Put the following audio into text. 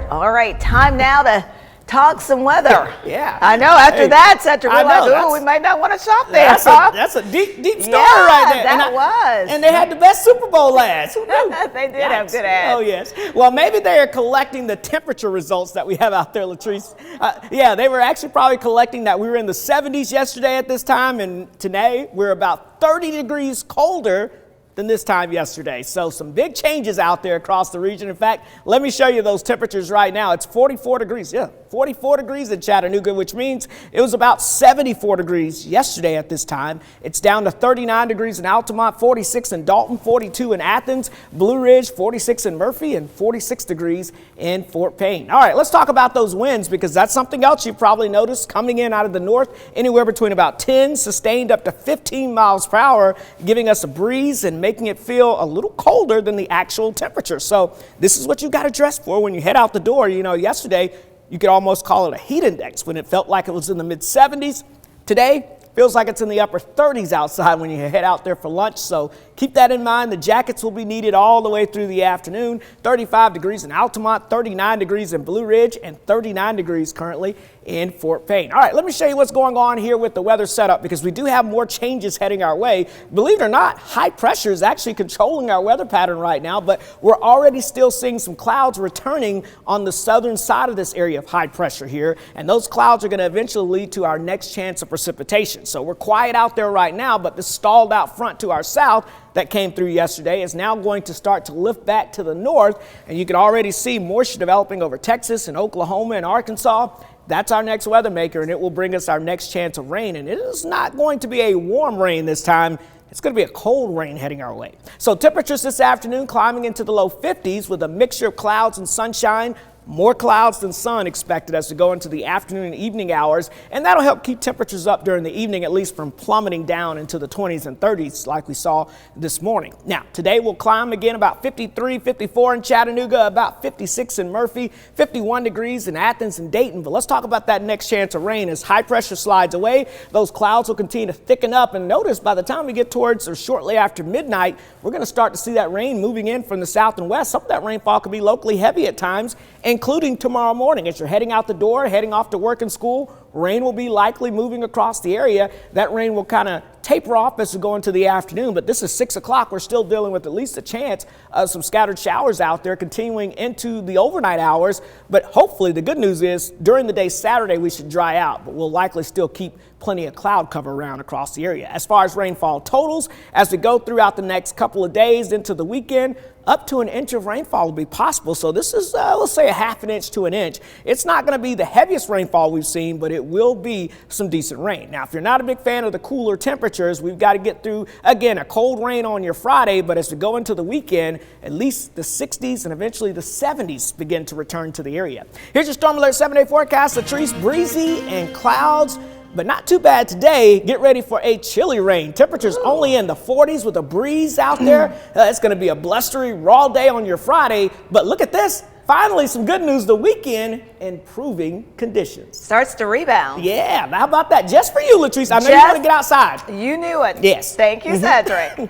All right, time now to talk some weather. Yeah. I know, after that, Cedric, we're like, know, ooh, we might not want to shop there. That's a deep story right there. That was. And they had the best Super Bowl ads. Who knew? They did have good ads. Oh, yes. Well, maybe they are collecting the temperature results that we have out there, Latrice. Yeah, they were actually probably collecting that. We were in the 70s yesterday at this time, and today we're about 30 degrees colder than this time yesterday. So some big changes out there across the region. In fact, let me show you those temperatures right now. It's 44 degrees. Yeah, 44 degrees in Chattanooga, which means it was about 74 degrees yesterday at this time. It's down to 39 degrees in Altamont, 46 in Dalton, 42 in Athens, Blue Ridge, 46 in Murphy, and 46 degrees in Fort Payne. All right, let's talk about those winds, because that's something else you've probably noticed coming in out of the north, anywhere between about 10 sustained up to 15 miles per hour, giving us a breeze and making it feel a little colder than the actual temperature. So this is what you got to dress for when you head out the door. You know, yesterday you could almost call it a heat index when it felt like it was in the mid 70s. Today feels like it's in the upper 30s outside when you head out there for lunch. So keep that in mind. The jackets will be needed all the way through the afternoon. 35 degrees in Altamont, 39 degrees in Blue Ridge, and 39 degrees currently in Fort Payne. All right, let me show you what's going on here with the weather setup, because we do have more changes heading our way. Believe it or not, high pressure is actually controlling our weather pattern right now, but we're already still seeing some clouds returning on the southern side of this area of high pressure here, and those clouds are going to eventually lead to our next chance of precipitation. So we're quiet out there right now, but the stalled out front to our south that came through yesterday is now going to start to lift back to the north, and you can already see moisture developing over Texas and Oklahoma and Arkansas. That's our next weather maker, and it will bring us our next chance of rain. And it is not going to be a warm rain this time. It's going to be a cold rain heading our way. So temperatures this afternoon climbing into the low 50s with a mixture of clouds and sunshine. More clouds than sun expected as we go into the afternoon and evening hours, and that'll help keep temperatures up during the evening, at least from plummeting down into the 20s and 30s like we saw this morning. Now, today we'll climb again about 53, 54 in Chattanooga, about 56 in Murphy, 51 degrees in Athens and Dayton. But let's talk about that next chance of rain. As high pressure slides away, those clouds will continue to thicken up, and notice by the time we get towards or shortly after midnight, we're going to start to see that rain moving in from the south and west. Some of that rainfall could be locally heavy at times, including tomorrow morning. As you're heading out the door, heading off to work and school, rain will be likely moving across the area. That rain will kind of taper off as we go into the afternoon, but this is 6 o'clock. We're still dealing with at least a chance of some scattered showers out there continuing into the overnight hours. But hopefully the good news is during the day Saturday we should dry out, but we'll likely still keep plenty of cloud cover around across the area. As far as rainfall totals, as we go throughout the next couple of days into the weekend, up to an inch of rainfall will be possible. So this is, let's say, a half an inch to an inch. It's not going to be the heaviest rainfall we've seen, but it will be some decent rain. Now, if you're not a big fan of the cooler temperatures, we've got to get through, again, a cold rain on your Friday. But as we go into the weekend, at least the 60s and eventually the 70s begin to return to the area. Here's your Storm Alert 7-day forecast. Latrice, breezy and clouds, but not too bad today. Get ready for a chilly rain. Temperatures only in the 40s with a breeze out there. It's going to be a blustery, raw day on your Friday. But look at this. Finally, some good news. The weekend, improving conditions. Starts to rebound. Yeah, how about that? Just for you, Latrice. I know you want to get outside. You knew it. Yes. Thank you, Cedric.